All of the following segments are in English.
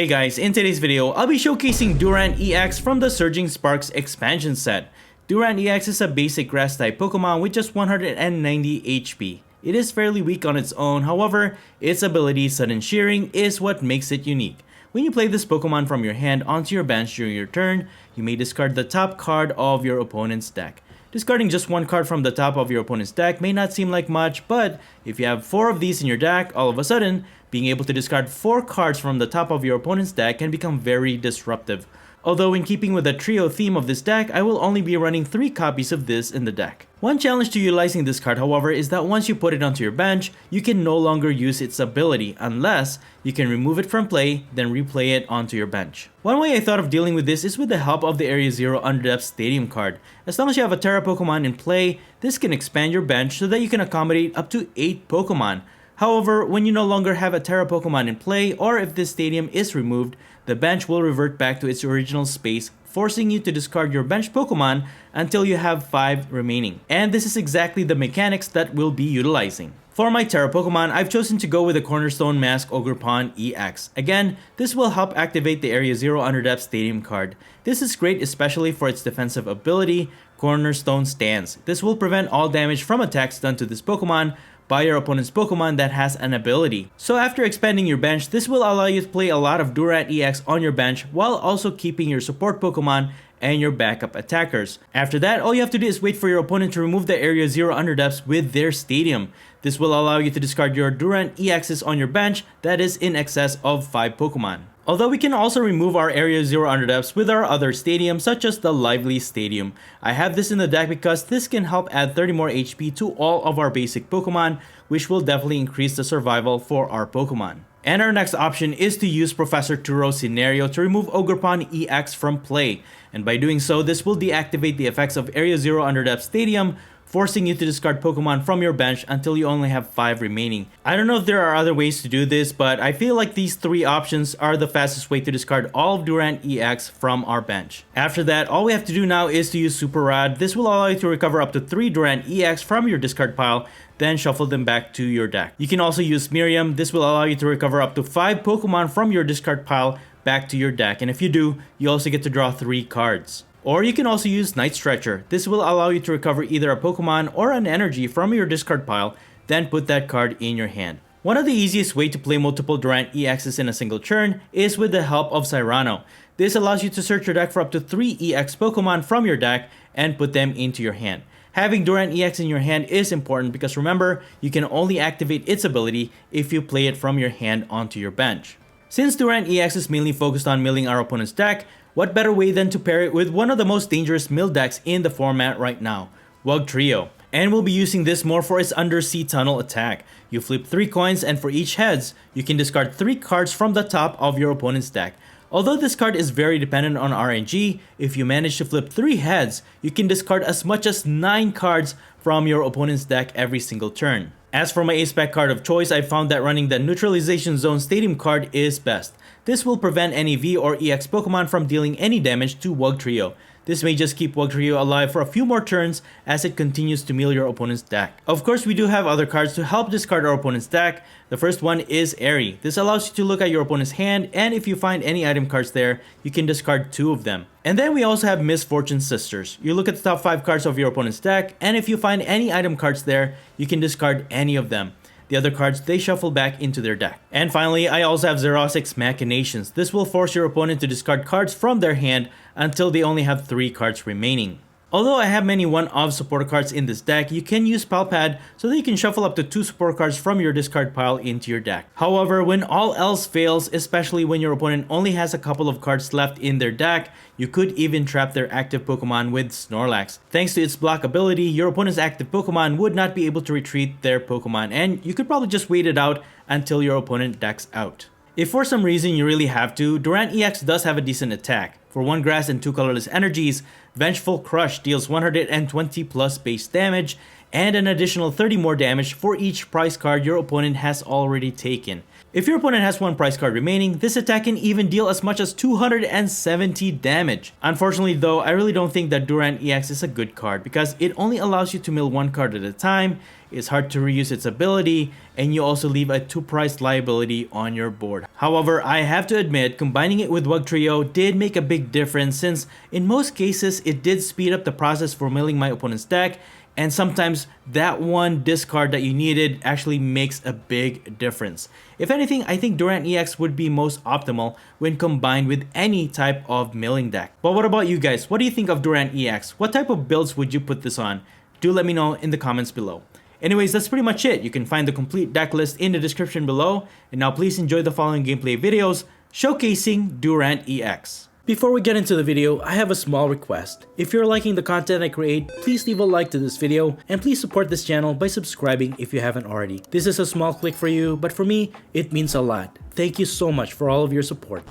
Hey guys, in today's video, I'll be showcasing Durant EX from the Surging Sparks expansion set. Durant EX is a basic grass type Pokemon with just 190 HP. It is fairly weak on its own, however, its ability Sudden Shearing is what makes it unique. When you play this Pokemon from your hand onto your bench during your turn, you may discard the top card of your opponent's deck. Discarding just one card from the top of your opponent's deck may not seem like much, but if you have 4 of these in your deck, all of a sudden, being able to discard 4 cards from the top of your opponent's deck can become very disruptive. Although in keeping with the trio theme of this deck, I will only be running 3 copies of this in the deck. One challenge to utilizing this card, however, is that once you put it onto your bench, you can no longer use its ability unless you can remove it from play, then replay it onto your bench. One way I thought of dealing with this is with the help of the Area 0 Underdepth Stadium card. As long as you have a Terra Pokemon in play, this can expand your bench so that you can accommodate up to 8 Pokemon. However, when you no longer have a Terra Pokemon in play, or if this stadium is removed, the bench will revert back to its original space, forcing you to discard your bench Pokemon until you have 5 remaining. And this is exactly the mechanics that we'll be utilizing. For my Terra Pokemon, I've chosen to go with the Cornerstone Mask Ogerpon EX. Again, this will help activate the Area 0 Underdepth Stadium card. This is great especially for its defensive ability, Cornerstone Stance. This will prevent all damage from attacks done to this Pokemon by your opponent's Pokemon that has an ability. So after expanding your bench, this will allow you to play a lot of Durant EX on your bench while also keeping your support Pokemon and your backup attackers. After that, all you have to do is wait for your opponent to remove the Area 0 Underdepths with their Stadium. This will allow you to discard your Durant EXs on your bench that is in excess of 5 Pokemon. Although we can also remove our Area 0 Underdepths with our other stadiums such as the Lively Stadium. I have this in the deck because this can help add 30 more HP to all of our basic Pokemon, which will definitely increase the survival for our Pokemon. And our next option is to use Professor Turo's Scenario to remove Ogerpon EX from play. And by doing so, this will deactivate the effects of Area 0 Underdepth Stadium, forcing you to discard Pokemon from your bench until you only have 5 remaining. I don't know if there are other ways to do this, but I feel like these 3 options are the fastest way to discard all of Durant EX from our bench. After that, all we have to do now is to use Super Rod. This will allow you to recover up to 3 Durant EX from your discard pile, then shuffle them back to your deck. You can also use Miriam. This will allow you to recover up to 5 Pokemon from your discard pile back to your deck, and if you do, you also get to draw 3 cards. Or you can also use Night Stretcher. This will allow you to recover either a Pokemon or an energy from your discard pile, then put that card in your hand. One of the easiest way to play multiple Durant EXs in a single turn is with the help of Cyrano. This allows you to search your deck for up to 3 EX Pokemon from your deck and put them into your hand. Having Durant EX in your hand is important because remember, you can only activate its ability if you play it from your hand onto your bench. Since Durant EX is mainly focused on milling our opponent's deck, what better way than to pair it with one of the most dangerous mill decks in the format right now, Wugtrio. And we'll be using this more for its Undersea Tunnel attack. You flip 3 coins and for each heads, you can discard 3 cards from the top of your opponent's deck. Although this card is very dependent on RNG, if you manage to flip 3 heads, you can discard as much as 9 cards from your opponent's deck every single turn. As for my ace-pack card of choice, I found that running the Neutralization Zone Stadium card is best. This will prevent any V or EX Pokemon from dealing any damage to Wugtrio. This may just keep Wugtrio alive for a few more turns as it continues to mill your opponent's deck. Of course, we do have other cards to help discard our opponent's deck. The first one is Airy. This allows you to look at your opponent's hand, and if you find any item cards there, you can discard 2 of them. And then we also have Misfortune Sisters. You look at the top 5 cards of your opponent's deck, and if you find any item cards there, you can discard any of them. The other cards, they shuffle back into their deck. And finally, I also have Xerosic's Machinations. This will force your opponent to discard cards from their hand until they only have 3 cards remaining. Although I have many one-of support cards in this deck, you can use Palpad so that you can shuffle up to 2 support cards from your discard pile into your deck. However, when all else fails, especially when your opponent only has a couple of cards left in their deck, you could even trap their active Pokemon with Snorlax. Thanks to its block ability, your opponent's active Pokemon would not be able to retreat their Pokemon, and you could probably just wait it out until your opponent decks out. If for some reason you really have to, Durant EX does have a decent attack. For 1 grass and 2 colorless energies, Vengeful Crush deals 120 plus base damage and an additional 30 more damage for each prize card your opponent has already taken. If your opponent has one prize card remaining, this attack can even deal as much as 270 damage. Unfortunately though, I really don't think that Durant EX is a good card because it only allows you to mill one card at a time, it's hard to reuse its ability, and you also leave a 2-price liability on your board. However, I have to admit, combining it with Wugtrio did make a big difference since in most cases it did speed up the process for milling my opponent's deck, and sometimes that one discard that you needed actually makes a big difference. If anything, I think Durant EX would be most optimal when combined with any type of milling deck. But what about you guys? What do you think of Durant EX? What type of builds would you put this on? Do let me know in the comments below. Anyways, that's pretty much it. You can find the complete deck list in the description below. And now please enjoy the following gameplay videos showcasing Durant EX. Before we get into the video, I have a small request. If you're liking the content I create, please leave a like to this video and please support this channel by subscribing if you haven't already. This is a small click for you, but for me, it means a lot. Thank you so much for all of your support.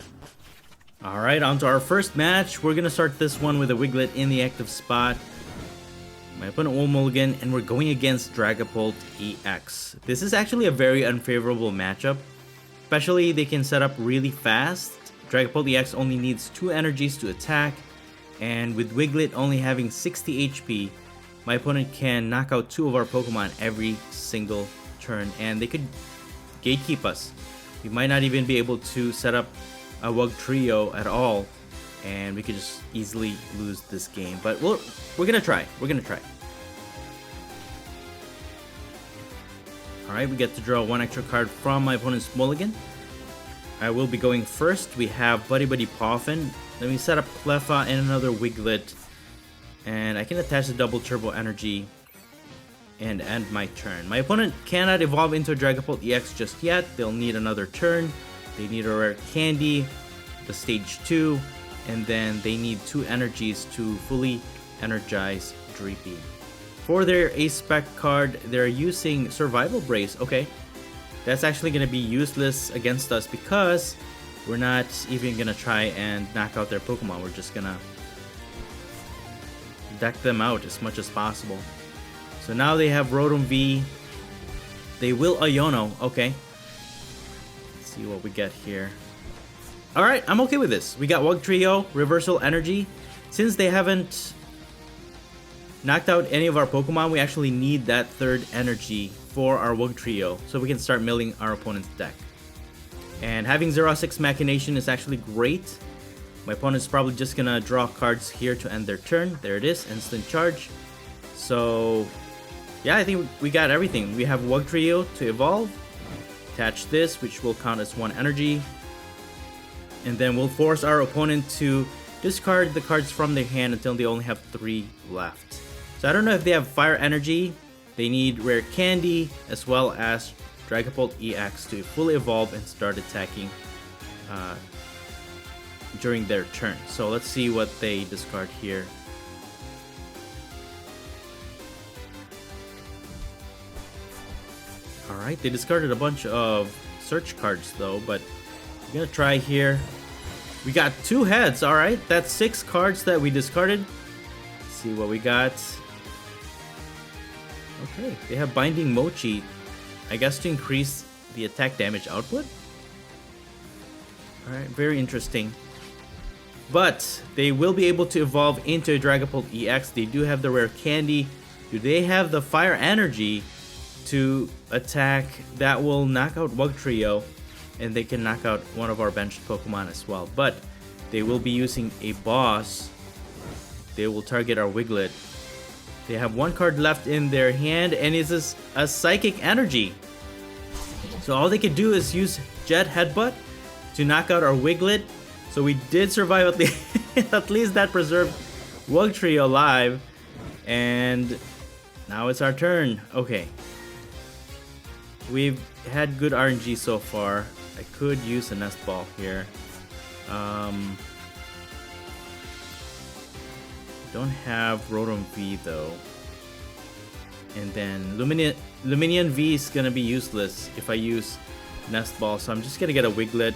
Alright, on to our first match. We're gonna start this one with a Wiglet in the active spot. My opponent will mulligan, and we're going against Dragapult EX. This is actually a very unfavorable matchup. Especially, they can set up really fast. Dragapult EX only needs 2 energies to attack, and with Wiglet only having 60 HP, my opponent can knock out 2 of our Pokemon every single turn, and they could gatekeep us. We might not even be able to set up a Wugtrio at all, and we could just easily lose this game. But we're gonna try. We're gonna try. Alright, we get to draw 1 extra card from my opponent's mulligan. I will be going first. We have Buddy Buddy Poffin. Then we set up Cleffa and another Wiglet. And I can attach the double turbo energy and end my turn. My opponent cannot evolve into a Dragapult EX just yet. They'll need another turn. They need a rare candy, the stage 2, and then they need 2 energies to fully energize Dreepy. For their Ace-Spec card, they're using Survival Brace. Okay. That's actually going to be useless against us because we're not even going to try and knock out their Pokemon. We're just going to deck them out as much as possible. So now they have Rotom V. They will Iono. Okay. Let's see what we get here. Alright, I'm okay with this. We got Wugtrio, Reversal Energy. Since they haven't knocked out any of our Pokemon, we actually need that 3rd energy for our Wugtrio so we can start milling our opponent's deck. And having Xerosix Machination is actually great. My opponent's probably just gonna draw cards here to end their turn. There it is, instant charge. So yeah, I think we got everything. We have Wugtrio to evolve. Attach this, which will count as 1 energy. And then we'll force our opponent to discard the cards from their hand until they only have 3 left. So I don't know if they have Fire Energy. They need Rare Candy as well as Dragapult EX to fully evolve and start attacking during their turn. So let's see what they discard here. Alright, they discarded a bunch of search cards though, but we're gonna try here. We got 2 heads, alright. That's 6 cards that we discarded. Let's see what we got. Okay, they have Binding Mochi, I guess to increase the attack damage output. Alright, very interesting. But they will be able to evolve into a Dragapult EX. They do have the rare candy. Do they have the Fire Energy to attack that will knock out Wugtrio? And they can knock out one of our benched Pokemon as well. But they will be using a boss. They will target our Wiglet. They have 1 card left in their hand, and it's a Psychic Energy. So all they could do is use Jet Headbutt to knock out our Wiglet. So we did survive at least. At least that preserved Wugtrio alive. And now it's our turn. Okay. We've had good RNG so far. I could use a Nest Ball here. Don't have Rotom V though. And then Luminion V is gonna be useless if I use Nest Ball, so I'm just gonna get a Wiglet.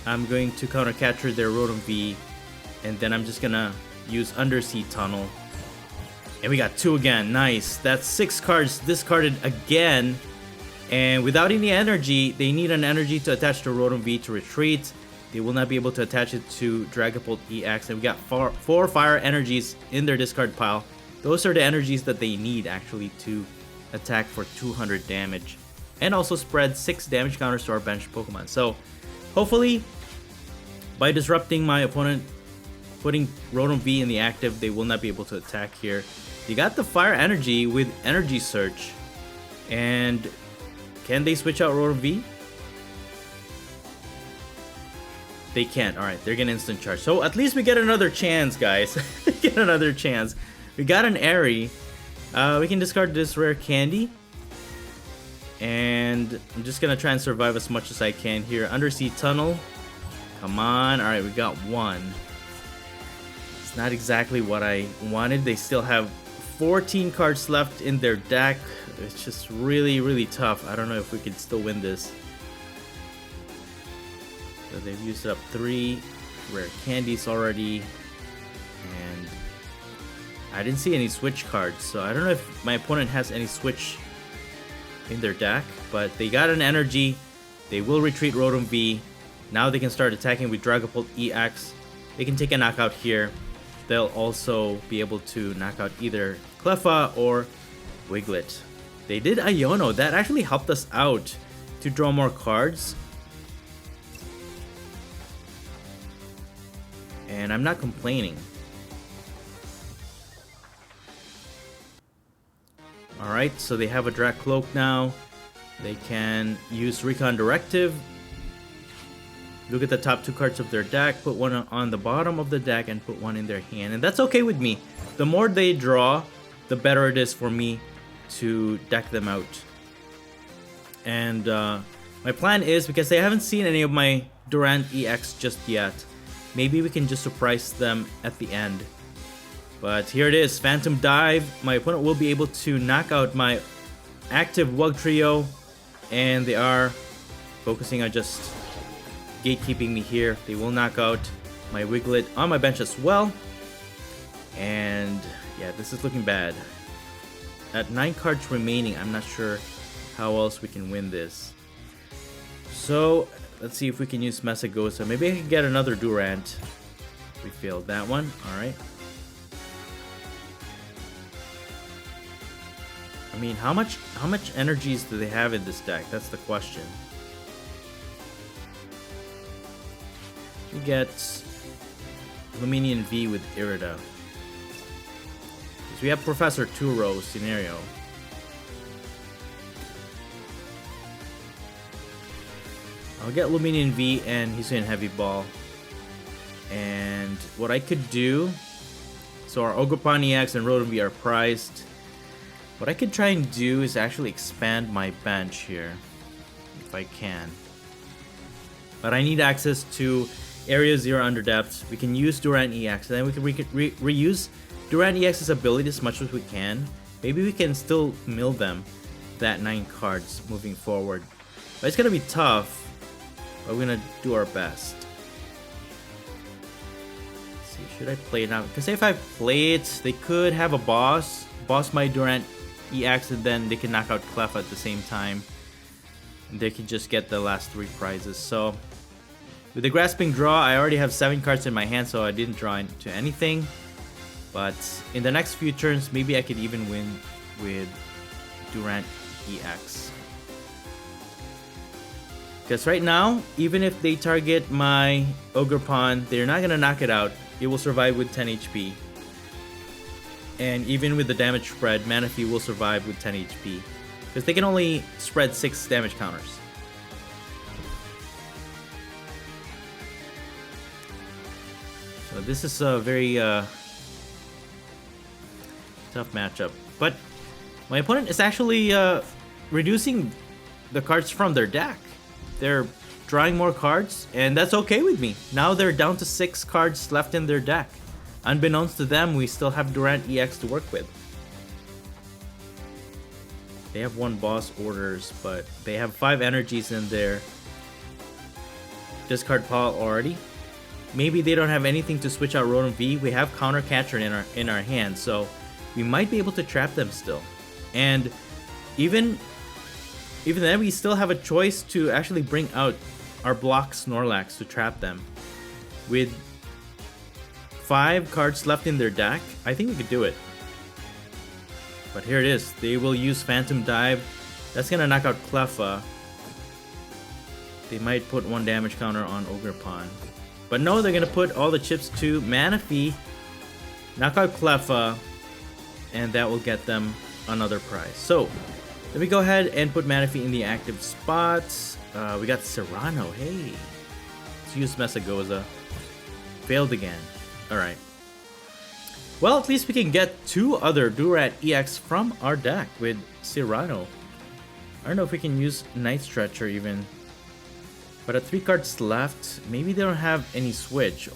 I'm going to counter capture their Rotom V, and then I'm just gonna use Undersea Tunnel. And we got 2 again, nice. That's 6 cards discarded again. And without any energy, they need an energy to attach to Rotom V to retreat. They will not be able to attach it to Dragapult EX. And we got four fire energies in their discard pile. Those are the energies that they need actually to attack for 200 damage. And also spread 6 damage counters to our bench Pokemon. So hopefully, by disrupting my opponent, putting Rotom V in the active, they will not be able to attack here. You got the fire energy with Energy Search. And can they switch out Rotom V? They can't. Alright, they're gonna instant charge. So at least we get another chance, guys. Get another chance. We got an Airy. We can discard this rare candy. And I'm just gonna try and survive as much as I can here. Undersea Tunnel. Come on. Alright, we got one. It's not exactly what I wanted. They still have 14 cards left in their deck. It's just really, really tough. I don't know if we can still win this. So they've used up 3 rare candies already. And I didn't see any switch cards. So I don't know if my opponent has any switch in their deck. But they got an energy. They will retreat Rotom V. Now they can start attacking with Dragapult EX. They can take a knockout here. They'll also be able to knock out either Cleffa or Wiglet. They did Iono. That actually helped us out to draw more cards. And I'm not complaining. Alright, so they have a Dracloak now. They can use Recon Directive. Look at the top 2 cards of their deck, put one on the bottom of the deck, and put one in their hand. And that's okay with me. The more they draw, the better it is for me to deck them out. And my plan is, because I haven't seen any of my Durant EX just yet, maybe we can just surprise them at the end. But here it is, Phantom Dive. My opponent will be able to knock out my active Wugtrio, and they are focusing on just gatekeeping me here. They will knock out my Wiglet on my bench as well. And yeah, this is looking bad. At 9 cards remaining, I'm not sure how else we can win this. So let's see if we can use Messagosa. Maybe I can get another Durant. We failed that one. Alright. I mean, how much energies do they have in this deck? That's the question. We get Luminian V with Irida. So we have Professor Turo scenario. I'll get Luminian V and he's in Heavy Ball. And what I could do, so our Ogerpon EX and Rotom V are prized. What I could try and do is actually expand my bench here, if I can. But I need access to Area 0 under depths. We can use Durant EX, and then we can reuse Durant EX's ability as much as we can. Maybe we can still mill them that 9 cards moving forward. But it's gonna be tough, but we're gonna do our best. Let's see, should I play it now? Because if I play it, they could have a boss my Durant EX, and then they can knock out Clef at the same time. And they can just get the last 3 prizes. So with the Grasping Draw, I already have 7 cards in my hand, so I didn't draw into anything. But in the next few turns, maybe I could even win with Durant EX. Because right now, even if they target my Ogerpon, they're not going to knock it out. It will survive with 10 HP. And even with the damage spread, Manaphy will survive with 10 HP. Because they can only spread 6 damage counters. So this is a very tough matchup. But my opponent is actually reducing the cards from their deck. They're drawing more cards, and that's okay with me. Now they're down to 6 cards left in their deck. Unbeknownst to them, we still have Durant EX to work with. They have 1 boss orders, but they have 5 energies in their discard pile already. Maybe they don't have anything to switch out Rotom V. We have Counter Catcher in our hand, so we might be able to trap them still. And even even then, we still have a choice to actually bring out our block Snorlax to trap them. With 5 cards left in their deck, I think we could do it. But here it is. They will use Phantom Dive. That's gonna knock out Cleffa. They might put 1 damage counter on Ogerpon. But no, they're gonna put all the chips to Manaphy, knock out Cleffa, and that will get them another prize. So, let me go ahead and put Manaphy in the active spots. We got Serrano. Hey. Let's use Mesagoza. Failed again. Alright. Well, at least we can get 2 other Durant EX from our deck with Serrano. I don't know if we can use Night Stretcher even. But at 3 cards left, maybe they don't have any switch.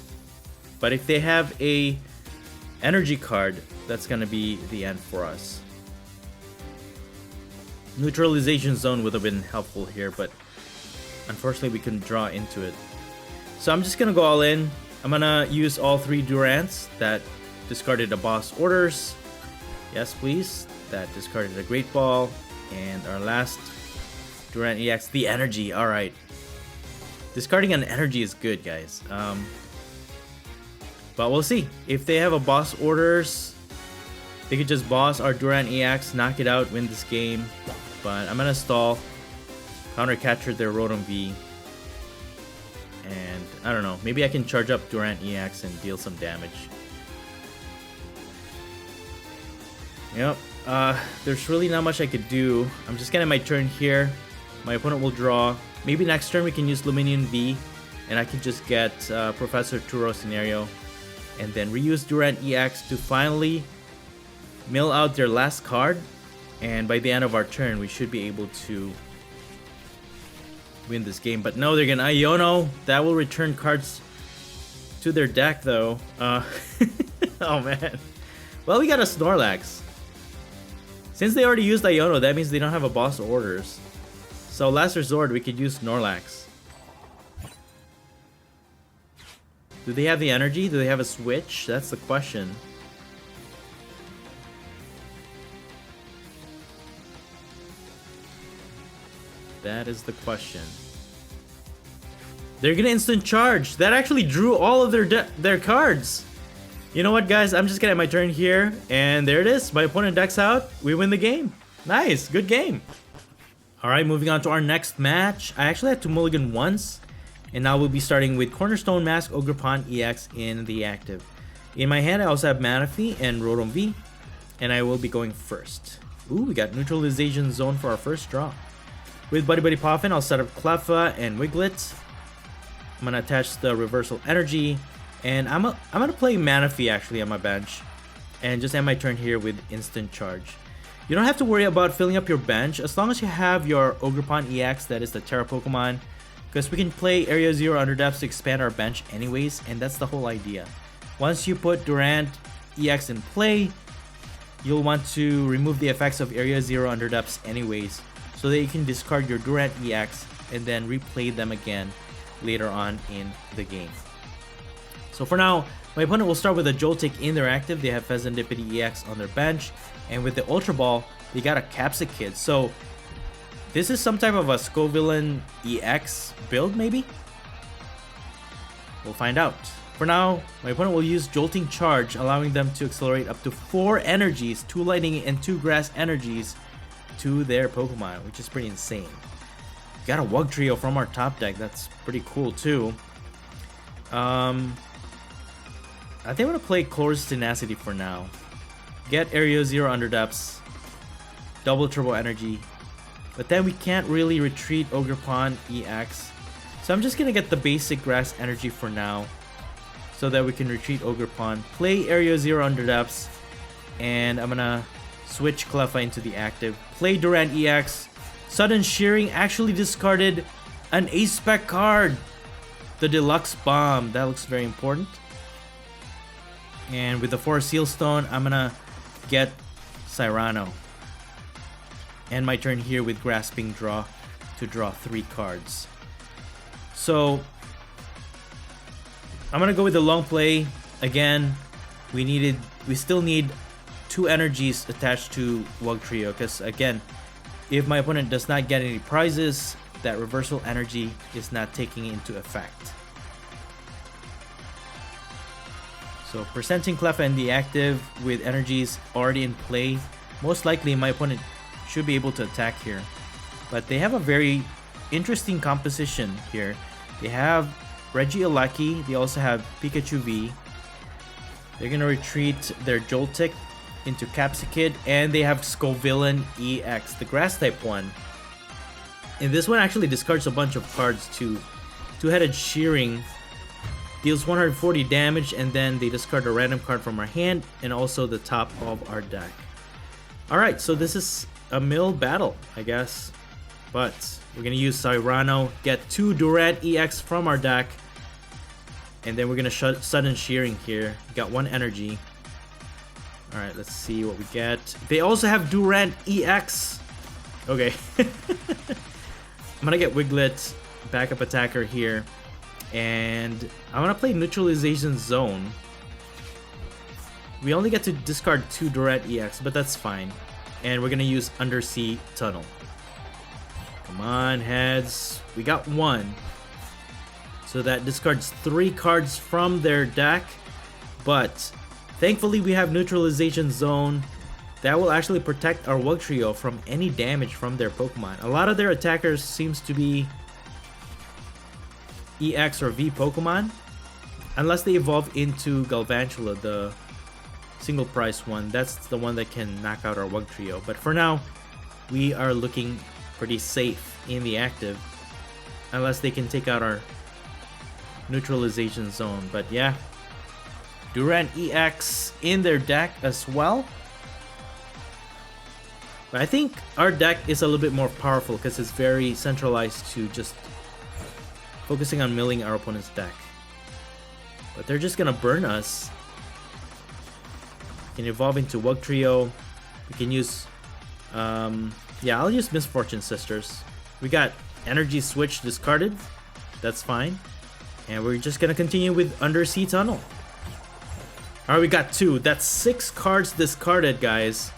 But if they have a energy card, that's gonna be the end for us. Neutralization Zone would have been helpful here, but unfortunately we couldn't draw into it. So I'm just gonna go all in. I'm gonna use all 3 Durants that discarded the boss orders. Yes, please. That discarded a Great Ball. And our last Durant EX, the energy. Alright. Discarding an energy is good, guys. But we'll see. If they have a boss orders, they could just boss our Durant EX, knock it out, win this game. But I'm gonna stall, counter capture their Rotom V. And I don't know, maybe I can charge up Durant EX and deal some damage. Yep, there's really not much I could do. I'm just getting my turn here. My opponent will draw. Maybe next turn we can use Luminion V, and I can just get Professor Turo scenario, and then reuse Durant EX to finally mill out their last card. And by the end of our turn, we should be able to win this game. But no, they're gonna Iono. That will return cards to their deck, though. Oh man. Well, we got a Snorlax. Since they already used Iono, that means they don't have a boss orders. So last resort, we could use Snorlax. Do they have the energy? Do they have a switch? That's the question. That is the question. They're gonna instant charge. That actually drew all of their cards. You know what, guys? I'm just getting my turn here, and there it is. My opponent decks out. We win the game. Nice, good game. All right, moving on to our next match. I actually had to mulligan once, and now we'll be starting with Cornerstone Mask Ogerpon EX in the active. In my hand, I also have Manaphy and Rotom V, and I will be going first. Ooh, we got Neutralization Zone for our first draw. With Buddy Buddy Poffin, I'll set up Cleffa and Wiglet. I'm gonna attach the Reversal Energy, and I'm gonna play Manaphy actually on my bench, and just end my turn here with Instant Charge. You don't have to worry about filling up your bench as long as you have your Ogerpon EX, that is the Terra Pokemon, because we can play Area Zero Under Depths to expand our bench anyways, and that's the whole idea. Once you put Durant EX in play, you'll want to remove the effects of Area Zero Under Depths anyways, so that you can discard your Durant EX and then replay them again later on in the game. So for now, my opponent will start with a Joltik in their active. They have Pheasantipity EX on their bench, and with the Ultra Ball, they got a Capsakid. So this is some type of a Scovillain EX build, maybe? We'll find out. For now, my opponent will use Jolting Charge, allowing them to accelerate up to 4 energies, 2 lightning and 2 grass energies to their Pokemon, which is pretty insane. Got a Wugtrio from our top deck. That's pretty cool too. I think I'm gonna play Chlor's Tenacity for now. Get Area Zero Under Depths, double Turbo Energy, but then we can't really retreat Ogerpon EX. So I'm just gonna get the basic Grass Energy for now, so that we can retreat Ogerpon, play Area Zero Under Depths, and I'm gonna switch Cleffa into the active, play Durant EX. Sudden Shearing actually discarded an Ace-Spec card, the Deluxe Bomb. That looks very important. And with the 4 Sealstone, I'm gonna get Serrano. And my turn here with Grasping Draw to draw 3 cards. So I'm gonna go with the long play. Again, we still need 2 energies attached to Wugtrio, because again, if my opponent does not get any prizes, that reversal energy is not taking into effect. So presenting Cleffa in the active with energies already in play, most likely my opponent should be able to attack here. But they have a very interesting composition here. They have Regieleki, they also have Pikachu V. They're gonna retreat their Joltik into Capsicid, and they have Scovillain EX, the grass type one. And this one actually discards a bunch of cards too. Two-headed Shearing deals 140 damage, and then they discard a random card from our hand and also the top of our deck. Alright, so this is a mill battle, I guess. But we're gonna use Cyrano, get 2 Durant EX from our deck, and then we're gonna sudden Shearing here. We got 1 energy. Alright, let's see what we get. They also have Durant EX. Okay. I'm gonna get Wiglet, backup attacker here. And I'm gonna play Neutralization Zone. We only get to discard 2 Durant EX, but that's fine. And we're gonna use Undersea Tunnel. Come on, heads. We got 1. So that discards 3 cards from their deck. But thankfully we have Neutralization Zone. That will actually protect our Wugtrio from any damage from their Pokemon. A lot of their attackers seems to be EX or V Pokemon, unless they evolve into Galvantula, the single price one. That's the one that can knock out our Wugtrio. But for now, we are looking pretty safe in the active, unless they can take out our Neutralization Zone. But yeah, Durant EX in their deck as well. But I think our deck is a little bit more powerful because it's very centralized to just focusing on milling our opponent's deck. But they're just gonna burn us. We can evolve into Wugtrio. We can use yeah, I'll use Misfortune Sisters. We got Energy Switch discarded. That's fine. And we're just gonna continue with Undersea Tunnel. Alright, we got 2. That's 6 cards discarded, guys.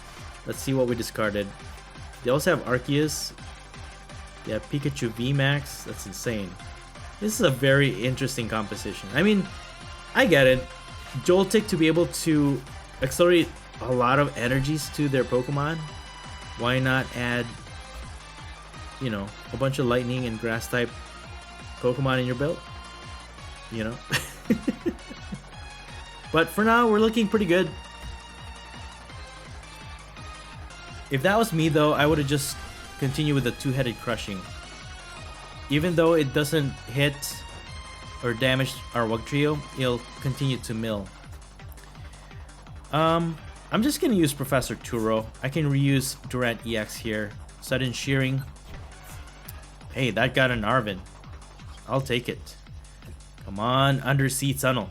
Let's see what we discarded. They also have Arceus. They have Pikachu VMAX. That's insane. This is a very interesting composition. I mean, I get it. Joltik to be able to accelerate a lot of energies to their Pokemon. Why not add, you know, a bunch of lightning and grass type Pokemon in your build? You know? But for now, we're looking pretty good. If that was me though, I would have just continued with the 2-headed Crushing. Even though it doesn't hit or damage our Wugtrio, it'll continue to mill. I'm just gonna use Professor Turo. I can reuse Durant EX here. Sudden Shearing. Hey, that got an Arven. I'll take it. Come on, Undersea Tunnel.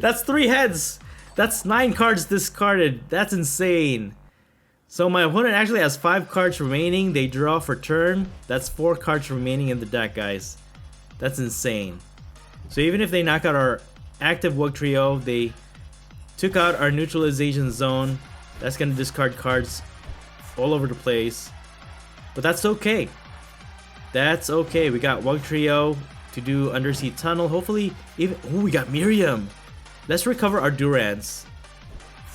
That's 3 heads. That's 9 cards discarded. That's insane. So my opponent actually has 5 cards remaining. They draw for turn. That's 4 cards remaining in the deck, guys. That's insane. So even if they knock out our active Wugtrio, they took out our Neutralization Zone. That's going to discard cards all over the place. But that's okay. That's okay. We got Wugtrio to do Undersea Tunnel. Hopefully, even... Oh, we got Miriam. Let's recover our Durants.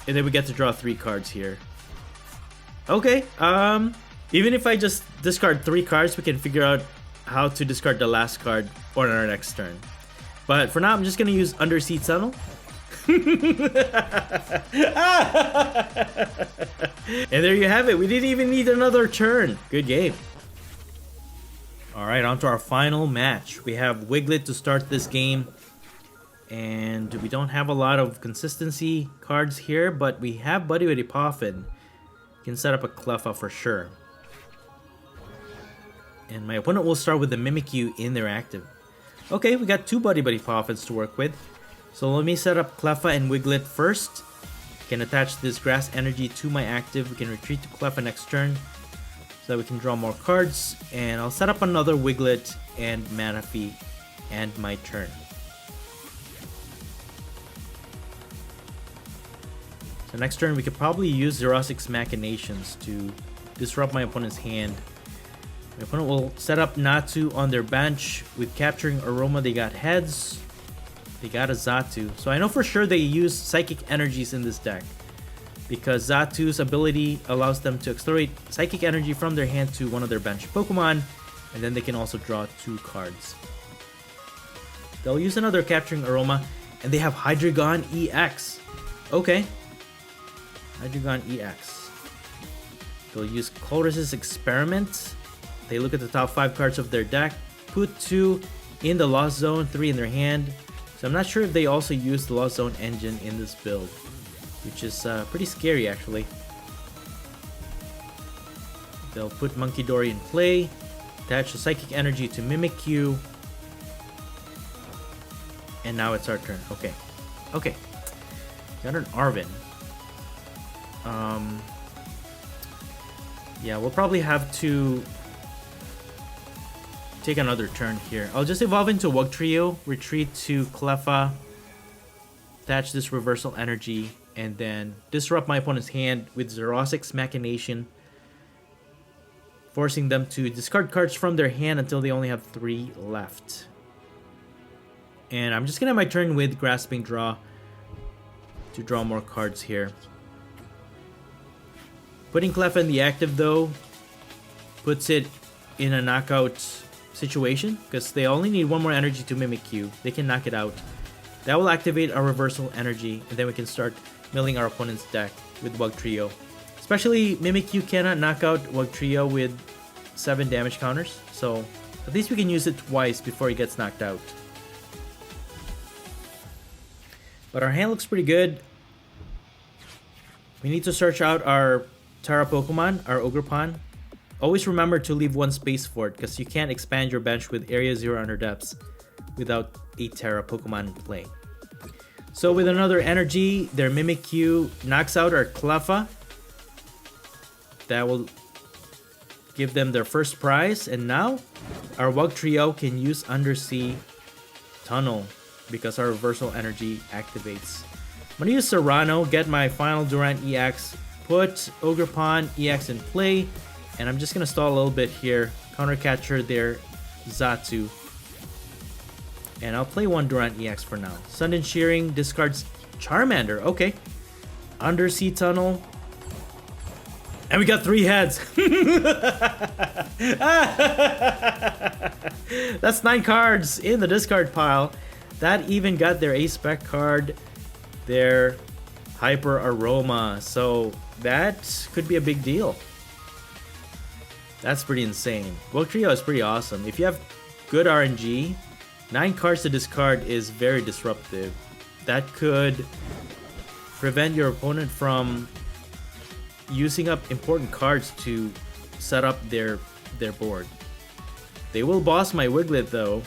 And then we get to draw 3 cards here. Okay. Even if I just discard 3 cards, we can figure out how to discard the last card on our next turn. But for now, I'm just going to use Undersea Tunnel. And there you have it. We didn't even need another turn. Good game. Alright, on to our final match. We have Wiglet to start this game. And we don't have a lot of consistency cards here, but we have Buddy Buddy Poffin. Can set up a Cleffa for sure. And my opponent will start with the Mimikyu in their active. Okay, we got 2 Buddy Buddy Poffins to work with. So let me set up Cleffa and Wiglet first. Can attach this grass energy to my active. We can retreat to Cleffa next turn, so that we can draw more cards. And I'll set up another Wiglet and Manaphy and my turn. So next turn we could probably use Xerosic's Machinations to disrupt my opponent's hand. My opponent will set up Natu on their bench. With Capturing Aroma, they got heads. They got a Xatu. So I know for sure they use Psychic Energies in this deck, because Xatu's ability allows them to accelerate Psychic Energy from their hand to one of their bench Pokemon, and then they can also draw 2 cards. They'll use another Capturing Aroma, and they have Hydreigon EX. Okay. Hydreigon EX. They'll use Colress's Experiment. They look at the top 5 cards of their deck, put 2 in the Lost Zone, 3 in their hand. So I'm not sure if they also use the Lost Zone engine in this build, which is pretty scary actually. They'll put Monkey Dory in play, attach the Psychic Energy to Mimikyu, and now it's our turn. Okay. Okay. Got an Arven. Yeah, we'll probably have to take another turn here. I'll just evolve into Wugtrio, retreat to Cleffa, attach this Reversal Energy, and then disrupt my opponent's hand with Xerosic's Machination, forcing them to discard cards from their hand until they only have 3 left. And I'm just gonna have my turn with Grasping Draw to draw more cards here. Putting Cleffa in the active though puts it in a knockout situation, because they only need 1 more energy to Mimikyu. They can knock it out. That will activate our Reversal Energy, and then we can start milling our opponent's deck with Wugtrio. Especially Mimikyu cannot knock out Wugtrio with 7 damage counters, so at least we can use it twice before he gets knocked out. But our hand looks pretty good. We need to search out our Terra Pokemon, our Ogerpon. Always remember to leave 1 space for it, because you can't expand your bench with Area 0 Under Depths without a Terra Pokemon in play. So with another energy, their Mimikyu knocks out our Cleffa. That will give them their first prize, and now our Wugtrio can use Undersea Tunnel because our Reversal Energy activates. I'm gonna use Serrano, get my final Durant EX, put Ogerpon EX in play, and I'm just gonna stall a little bit here, counter catcher their Xatu, and I'll play 1 Durant EX for now. Sudden Shearing discards Charmander. Okay, Undersea Tunnel, and we got 3 heads. That's 9 cards in the discard pile. That even got their A-Spec card, their Hyper Aroma, so that could be a big deal. That's pretty insane. Wugtrio is pretty awesome. If you have good RNG, 9 cards to discard is very disruptive. That could prevent your opponent from using up important cards to set up their board. They will boss my Wiglet though,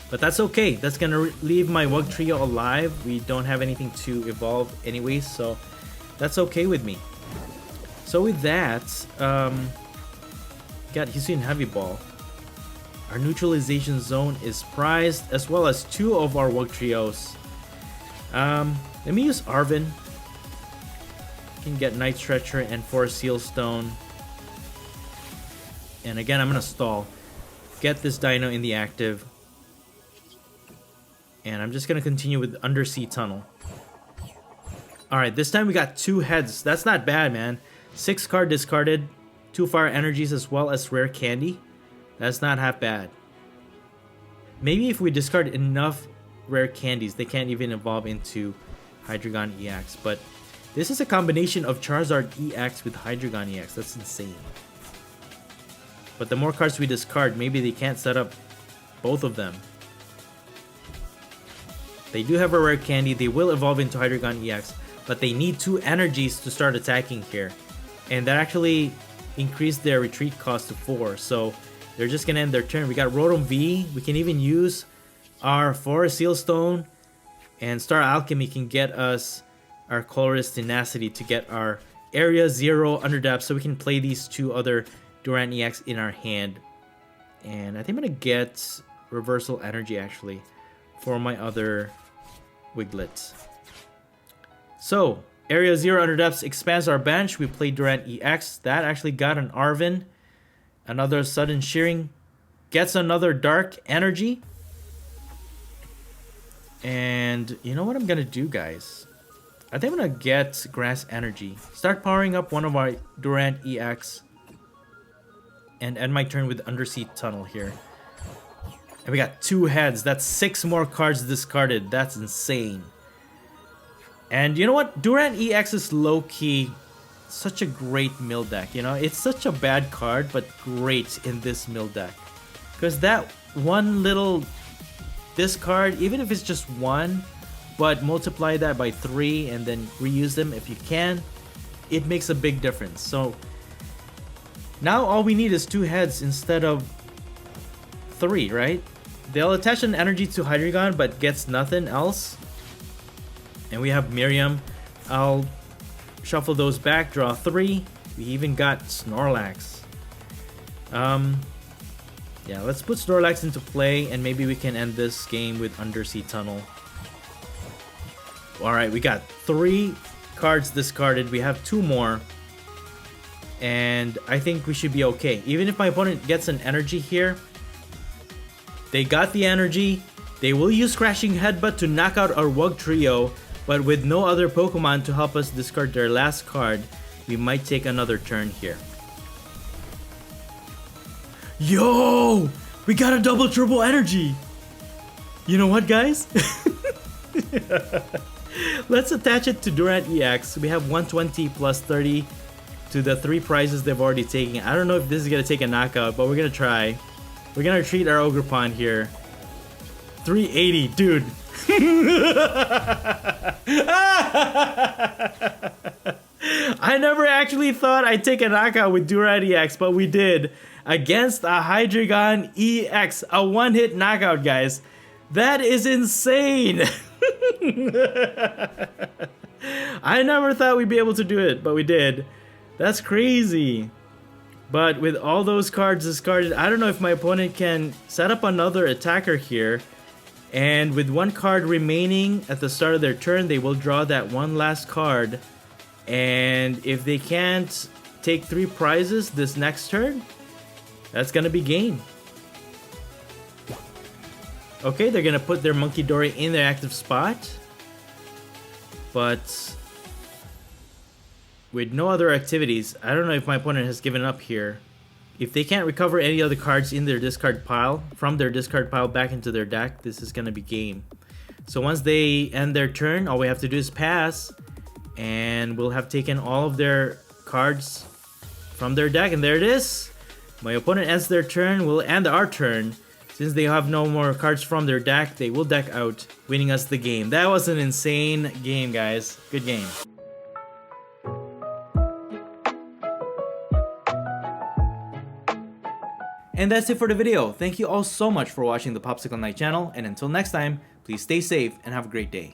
but that's okay. That's gonna leave my Wugtrio alive. We don't have anything to evolve anyways, so that's okay with me. So with that, got Hisuian Heavy Ball. Our neutralization zone is prized, as well as 2 of our Wugtrios. Let me use Arven. Can get Night Stretcher and Forest Seal Stone. And again, I'm gonna stall. Get this Dino in the active. And I'm just gonna continue with Undersea Tunnel. Alright, this time we got 2 heads. That's not bad, man. 6 card discarded, 2 Fire Energies as well as Rare Candy. That's not half bad. Maybe if we discard enough Rare Candies, they can't even evolve into Hydreigon EX. But this is a combination of Charizard EX with Hydreigon EX. That's insane. But the more cards we discard, maybe they can't set up both of them. They do have a Rare Candy. They will evolve into Hydreigon EX, but they need 2 energies to start attacking here. And that actually increased their retreat cost to 4. So they're just going to end their turn. We got Rotom V. We can even use our Forest Seal Stone. And Star Alchemy can get us our Colress Tenacity to get our Area 0 Under Depth. So we can play these 2 other Durant EX in our hand. And I think I'm going to get Reversal Energy actually for my other Wiglets. So, Area 0 Under Depths expands our bench. We played Durant EX. That actually got an Arven. Another Sudden Shearing. Gets another Dark Energy. And you know what I'm going to do, guys? I think I'm going to get Grass Energy. Start powering up one of our Durant EX. And end my turn with Undersea Tunnel here. And we got 2 heads. That's 6 more cards discarded. That's insane. And you know what? Durant EX is low-key such a great mill deck. You know, it's such a bad card, but great in this mill deck. Because that one little discard, even if it's just 1, but multiply that by 3 and then reuse them if you can, it makes a big difference. So now all we need is 2 heads instead of 3, right? They'll attach an energy to Hydreigon but gets nothing else. And we have Miriam. I'll shuffle those back, draw 3. We even got Snorlax. Yeah, let's put Snorlax into play and maybe we can end this game with Undersea Tunnel. Alright, we got 3 cards discarded. We have 2 more. And I think we should be okay. Even if my opponent gets an energy here, they got the energy. They will use Crashing Headbutt to knock out our Wugtrio. But with no other Pokemon to help us discard their last card, we might take another turn here. Yo! We got a double turbo energy! You know what, guys? Let's attach it to Durant EX. We have 120 plus 30 to the 3 prizes they've already taken. I don't know if this is going to take a knockout, but we're going to try. We're going to treat our Ogerpon here. 380, dude. I never actually thought I'd take a knockout with Durant EX, but we did. Against a Hydreigon EX. A 1-hit knockout, guys. That is insane. I never thought we'd be able to do it, but we did. That's crazy. But with all those cards discarded, I don't know if my opponent can set up another attacker here. And with 1 card remaining at the start of their turn, they will draw that 1 last card. And if they can't take 3 prizes this next turn, that's gonna be game. Okay, they're gonna put their Monkey Dory in their active spot. But with no other activities, I don't know if my opponent has given up here. If they can't recover any other cards in their discard pile, from their discard pile back into their deck, this is gonna be game. So once they end their turn, all we have to do is pass, and we'll have taken all of their cards from their deck, and there it is. My opponent ends their turn, we'll end our turn. Since they have no more cards from their deck, they will deck out, winning us the game. That was an insane game, guys. Good game. And that's it for the video. Thank you all so much for watching the Popsicleknight channel, and until next time, please stay safe and have a great day.